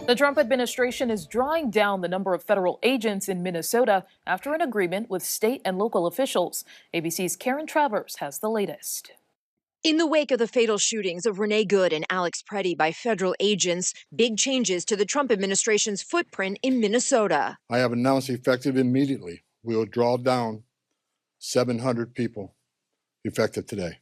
The Trump administration is drawing down the number of federal agents in Minnesota after an agreement with state and local officials. ABC's Karen Travers has the latest. In the wake of the fatal shootings of Renee Good and Alex Preddy by federal agents, big changes to the Trump administration's footprint in Minnesota. I have announced effective immediately, we will draw down 700 people effective today.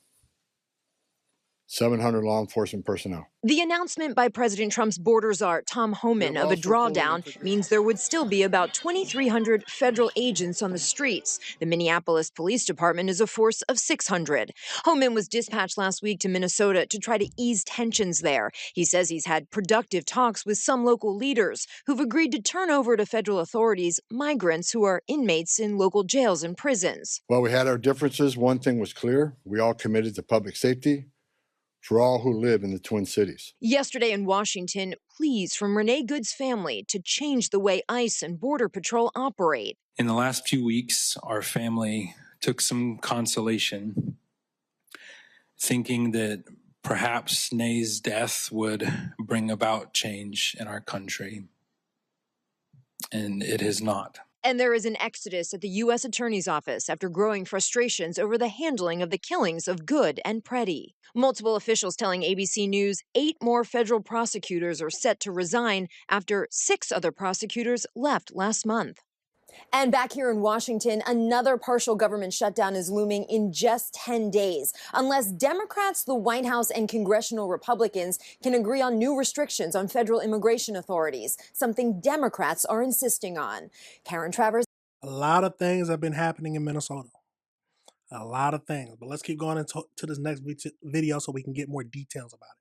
700 law enforcement personnel. The announcement by President Trump's border czar, Tom Homan, of a drawdown means there would still be about 2,300 federal agents on the streets. The Minneapolis Police Department is a force of 600. Homan was dispatched last week to Minnesota to try to ease tensions there. He says he's had productive talks with some local leaders who've agreed to turn over to federal authorities migrants who are inmates in local jails and prisons. While we had our differences, one thing was clear. We all committed to public safety for all who live in the Twin Cities. Yesterday in Washington, pleas from Renee Good's family to change the way ICE and Border Patrol operate. In the last few weeks, our family took some consolation, thinking that perhaps Nay's death would bring about change in our country. And it has not. And there is an exodus at the U.S. Attorney's Office after growing frustrations over the handling of the killings of Good and Preddy. Multiple officials telling ABC News 8 more federal prosecutors are set to resign after 6 other prosecutors left last month. And back here in Washington, another partial government shutdown is looming in just 10 days. Unless Democrats, the White House, and congressional Republicans can agree on new restrictions on federal immigration authorities, something Democrats are insisting on. Karen Travers. A lot of things have been happening in Minnesota. A lot of things. But let's keep going into this next video so we can get more details about it.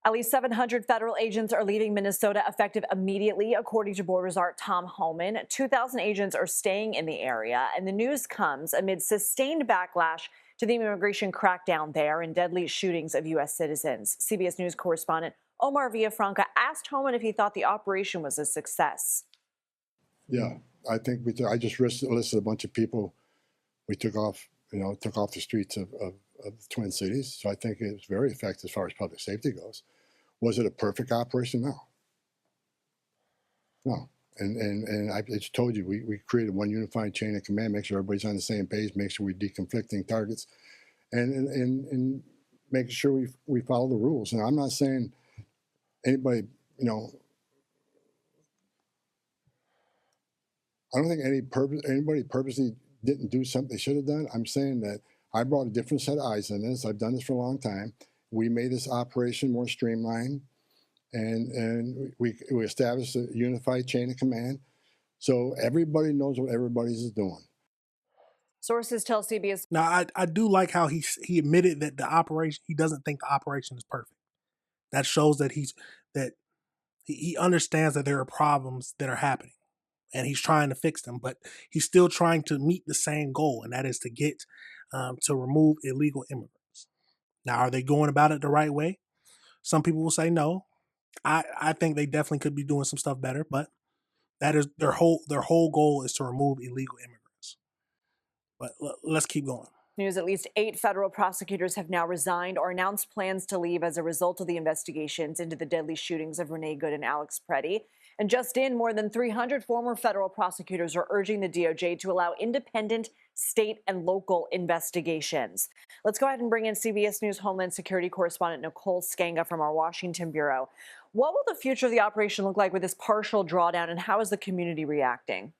At least 700 federal agents are leaving Minnesota effective immediately, according to border czar Tom Homan. 2,000 agents are staying in the area, and the news comes amid sustained backlash to the immigration crackdown there and deadly shootings of U.S. citizens. CBS News correspondent Omar Villafranca asked Homan if he thought the operation was a success. Yeah, I think I just listed a bunch of people we took off the streets of the Twin Cities. So I think it was very effective as far as public safety goes. Was it a perfect operation? No. And I just told you, we created one unified chain of command, make sure everybody's on the same page, make sure we're deconflicting targets, and making sure we follow the rules. And I'm not saying anybody, I don't think anybody purposely didn't do something they should have done. I'm saying that I brought a different set of eyes on this. I've done this for a long time. We made this operation more streamlined, and we established a unified chain of command, so everybody knows what everybody's doing. Sources tell CBS. Now, I do like how he admitted that the operation, he doesn't think the operation is perfect. That shows that he understands that there are problems that are happening, and he's trying to fix them, but he's still trying to meet the same goal, and that is to get to remove illegal immigrants. Now, are they going about it the right way? Some people will say no. I think they definitely could be doing some stuff better, but that is their whole goal is to remove illegal immigrants. But let's keep going. News: at least 8 federal prosecutors have now resigned or announced plans to leave as a result of the investigations into the deadly shootings of Renee Good and Alex Preddy. And just in, more than 300 former federal prosecutors are urging the DOJ to allow independent state and local investigations. Let's go ahead and bring in CBS News Homeland Security correspondent Nicole Skanga from our Washington bureau. What will the future of the operation look like with this partial drawdown, and how is the community reacting?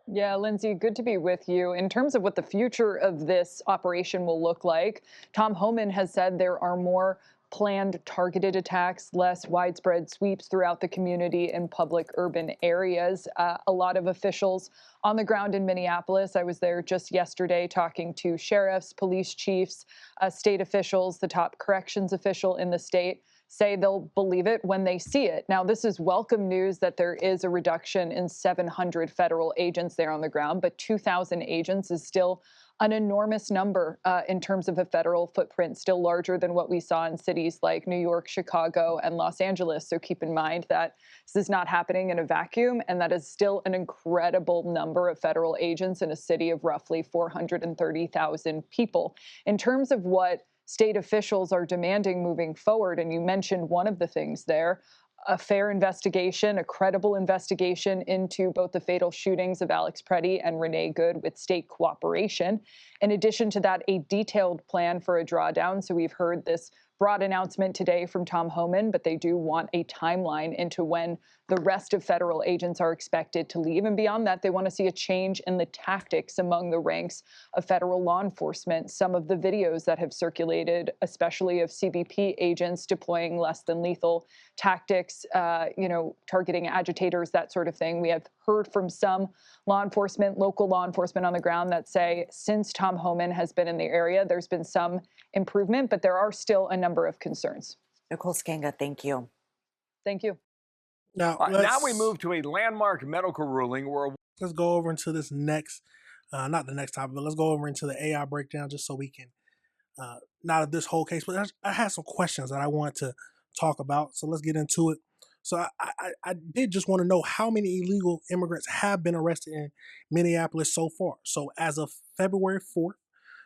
Yeah, Lindsay, good to be with you. In terms of what the future of this operation will look like, Tom Homan has said there are more planned targeted attacks, less widespread sweeps throughout the community and public urban areas. A lot of officials on the ground in Minneapolis. I was there just yesterday talking to sheriffs, police chiefs, state officials, the top corrections official in the state say they'll believe it when they see it. Now, this is welcome news that there is a reduction in 700 federal agents there on the ground, but 2,000 agents is still an enormous number in terms of a federal footprint, still larger than what we saw in cities like New York, Chicago, and Los Angeles. So keep in mind that this is not happening in a vacuum, and that is still an incredible number of federal agents in a city of roughly 430,000 people. In terms of what state officials are demanding moving forward, and you mentioned one of the things there, a fair investigation, a credible investigation into both the fatal shootings of Alex Preddy and Renee Good with state cooperation. In addition to that, a detailed plan for a drawdown. So we've heard this broad announcement today from Tom Homan, but they do want a timeline into when the rest of federal agents are expected to leave. And beyond that, they want to see a change in the tactics among the ranks of federal law enforcement. Some of the videos that have circulated, especially of CBP agents deploying less than lethal tactics, targeting agitators, that sort of thing. We have heard from some law enforcement, local law enforcement on the ground that say since Tom Homan has been in the area, there's been some improvement, but there are still a number of concerns. Nicole Skanga, thank you. Thank you. Now, now we move to a landmark medical ruling where let's go over into this next, not the next topic, but let's go over into the AI breakdown just so we can, not of this whole case, but I had some questions that I want to talk about. So let's get into it. So I did just want to know how many illegal immigrants have been arrested in Minneapolis so far. So as of February 4th,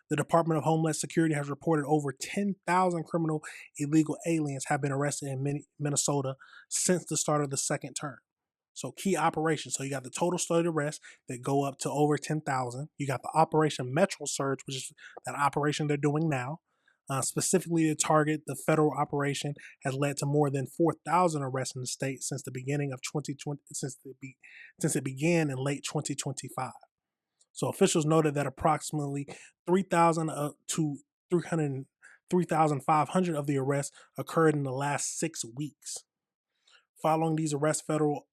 the Department of Homeland Security has reported over 10,000 criminal illegal aliens have been arrested in Minnesota since the start of the second term. So key operations. So you got the total state arrests that go up to over 10,000. You got the Operation Metro Surge, which is that operation they're doing now. Specifically to target the federal operation has led to more than 4,000 arrests in the state since the beginning of 2020, since it began in late 2025. So officials noted that approximately 3,000 to 3,500 of the arrests occurred in the last 6 weeks. Following these arrests, federal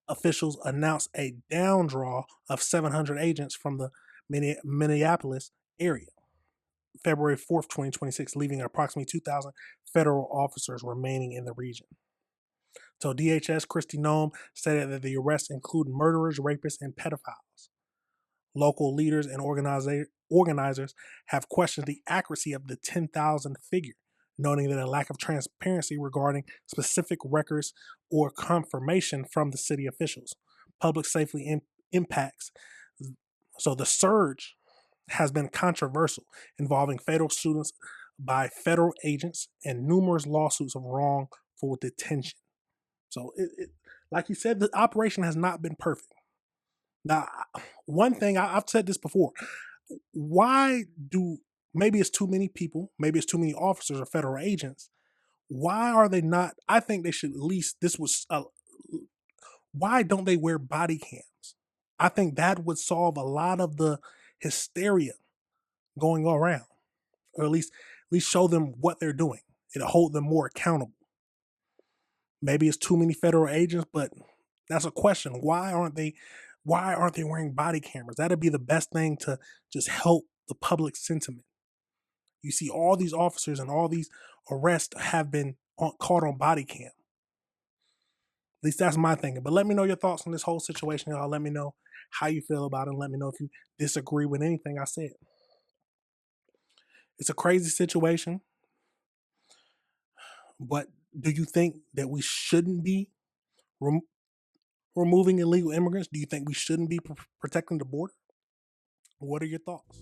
officials announced a down draw of 700 agents from the Minneapolis area. February 4th, 2026, leaving approximately 2,000 federal officers remaining in the region. So DHS Kristi Noem stated that the arrests include murderers, rapists, and pedophiles. Local leaders and organizers have questioned the accuracy of the 10,000 figure, noting that a lack of transparency regarding specific records or confirmation from the city officials. Public safety impacts. So the surge has been controversial, involving fatal shootings by federal agents and numerous lawsuits of wrongful detention. So, like you said, the operation has not been perfect. Now, one thing, I've said this before, why do, maybe it's too many people, maybe it's too many officers or federal agents, why are they not, I think they should at least, why don't they wear body cams? I think that would solve a lot of the hysteria going around, or at least show them what they're doing. It'll hold them more accountable. Maybe it's too many federal agents, but that's a question. Why aren't they wearing body cameras? That'd be the best thing to just help the public sentiment. You see all these officers and all these arrests have been caught on body cam. At least that's my thinking. But let me know your thoughts on this whole situation, y'all. Let me know how you feel about it, and let me know if you disagree with anything I said. It's a crazy situation, but do you think that we shouldn't be removing illegal immigrants? Do you think we shouldn't be protecting the border? What are your thoughts?